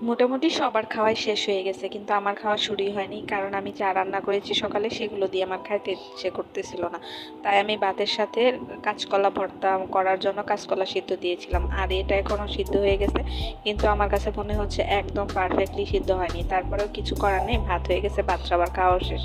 মোটামুটি সবার খাওয়াই শেষ হয়ে গেছে, কিন্তু আমার খাওয়া শুরুই হয়নি, কারণ আমি যা রান্না করেছি সকালে সেগুলো দিয়ে আমার খাইতে ইচ্ছে করতেছিল না। তাই আমি ভাতের সাথে কাঁচকলা ভর্তা করার জন্য কাঁচকলা সিদ্ধ দিয়েছিলাম, আর এটা এখনও সিদ্ধ হয়ে গেছে, কিন্তু আমার কাছে মনে হচ্ছে একদম পারফেক্টলি সিদ্ধ হয়নি। তারপরেও কিছু করার নেই, ভাত হয়ে গেছে, ভাত সবার খাওয়া শেষ।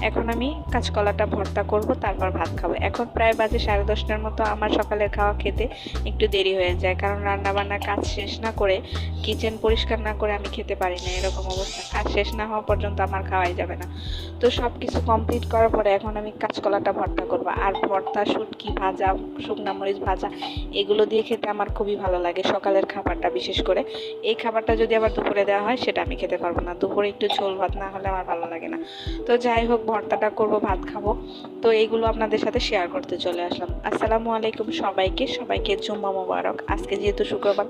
এখন আমি কাঁচকলাটা ভর্তা করব, তারপর ভাত খাবো। এখন প্রায় বাজে 10:30টার মতো। আমার সকালের খাওয়া খেতে একটু দেরি হয়ে যায়, কারণ রান্নাবান্নার কাজ শেষ না করে, কিচেন পরিষ্কার না করে আমি খেতে পারি না। এরকম অবস্থা, কাজ শেষ না হওয়া পর্যন্ত আমার খাওয়াই যাবে না। তো সব কিছু কমপ্লিট করার পরে এখন আমি কাঁচকলাটা ভর্তা করব। আর ভর্তা, শুটকি ভাজা, শুকনা মরিচ ভাজা, এগুলো দিয়ে খেতে আমার খুবই ভালো লাগে সকালের খাবারটা। বিশেষ করে এই খাবারটা যদি আবার দুপুরে দেওয়া হয়, সেটা আমি খেতে পারবো না। দুপুরে একটু ঝোল ভাত না হলে আমার ভালো লাগে না। তো যাই হোক, ভর্তাটা করব, ভাত খাবো। তো এইগুলো আপনাদের সাথে শেয়ার করতে চলে আসলাম। আসসালামু আলাইকুম সবাইকে, সবাইকে জুম্মা মোবারক। আজকে যেহেতু শুক্রবার,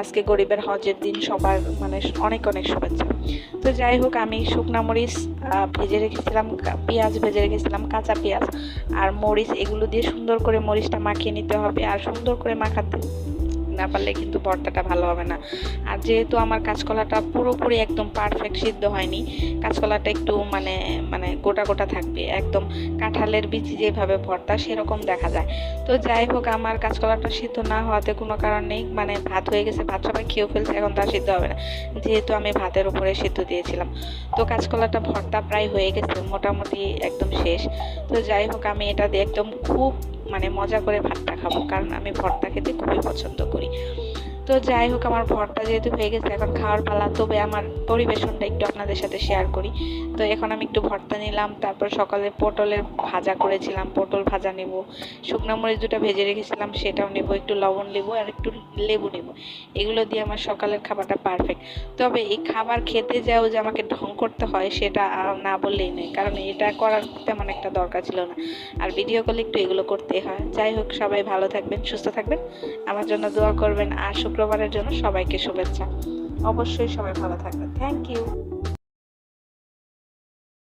আজকে গরিবের হজের দিন, সবার মানে অনেক অনেক শুভেচ্ছা। তো যাই হোক, আমি শুকনা মরিচ ভেজে রেখেছিলাম, পেঁয়াজ ভেজে রেখেছিলাম, কাঁচা পেঁয়াজ আর মরিচ, এগুলো দিয়ে সুন্দর করে মরিচটা মাখিয়ে নিতে হবে। আর সুন্দর করে মাখাতে না পারলে কিন্তু ভর্তাটা ভালো হবে না। আর যেহেতু আমার কাঁচকলাটা পুরোপুরি একদম পারফেক্ট সিদ্ধ হয়নি, কাঁচকলাটা একটু মানে মানে গোটা গোটা থাকবে, একদম কাঁঠালের বিচি যেভাবে ভর্তা সেরকম দেখা যায়। তো যাই হোক, আমার কাঁচকলাটা সিদ্ধ না হওয়াতে কোনো কারণ নেই, মানে ভাত হয়ে গেছে, ভাত সবাই খেয়েও ফেলছে, এখন তা সিদ্ধ হবে না, যেহেতু আমি ভাতের উপরে সিদ্ধ দিয়েছিলাম। তো কাঁচকলাটা ভর্তা প্রায় হয়ে গেছে, মোটামুটি একদম শেষ। তো যাই হোক, আমি এটা দিয়ে একদম খুব মানে মজা করে ভাতটা খাবো, কারণ আমি ভর্তা খেতে খুবই পছন্দ করি। তো যাই হোক, আমার ভর্তা যেহেতু হয়ে গেছে, এখন খাওয়ার পালা। তবে আমার পরিবেশনটা একটু আপনাদের সাথে শেয়ার করি। তো এখন আমি একটু ভর্তা নিলাম, তারপর সকালে পটলের ভাজা করেছিলাম, পটল ভাজা নেব, শুকনো মরিচ দুটো ভেজে রেখেছিলাম সেটাও নেব, একটু লবণ নেব আর একটু লেবু নেব। এগুলো দিয়ে আমার সকালের খাবারটা পারফেক্ট। তবে এই খাবার খেতে যাও যে আমাকে ঢং করতে হয়, সেটা না বললেই নয়, কারণ এটা করার তেমন একটা দরকার ছিল না। আর ভিডিও করলে একটু এগুলো করতেই হয়। যাই হোক, সবাই ভালো থাকবেন, সুস্থ থাকবেন, আমার জন্য দোয়া করবেন। আর শুক্রবারের জন্য সবাইকে শুভেচ্ছা। অবশ্যই সবাই ভালো থাকবেন। Thank you.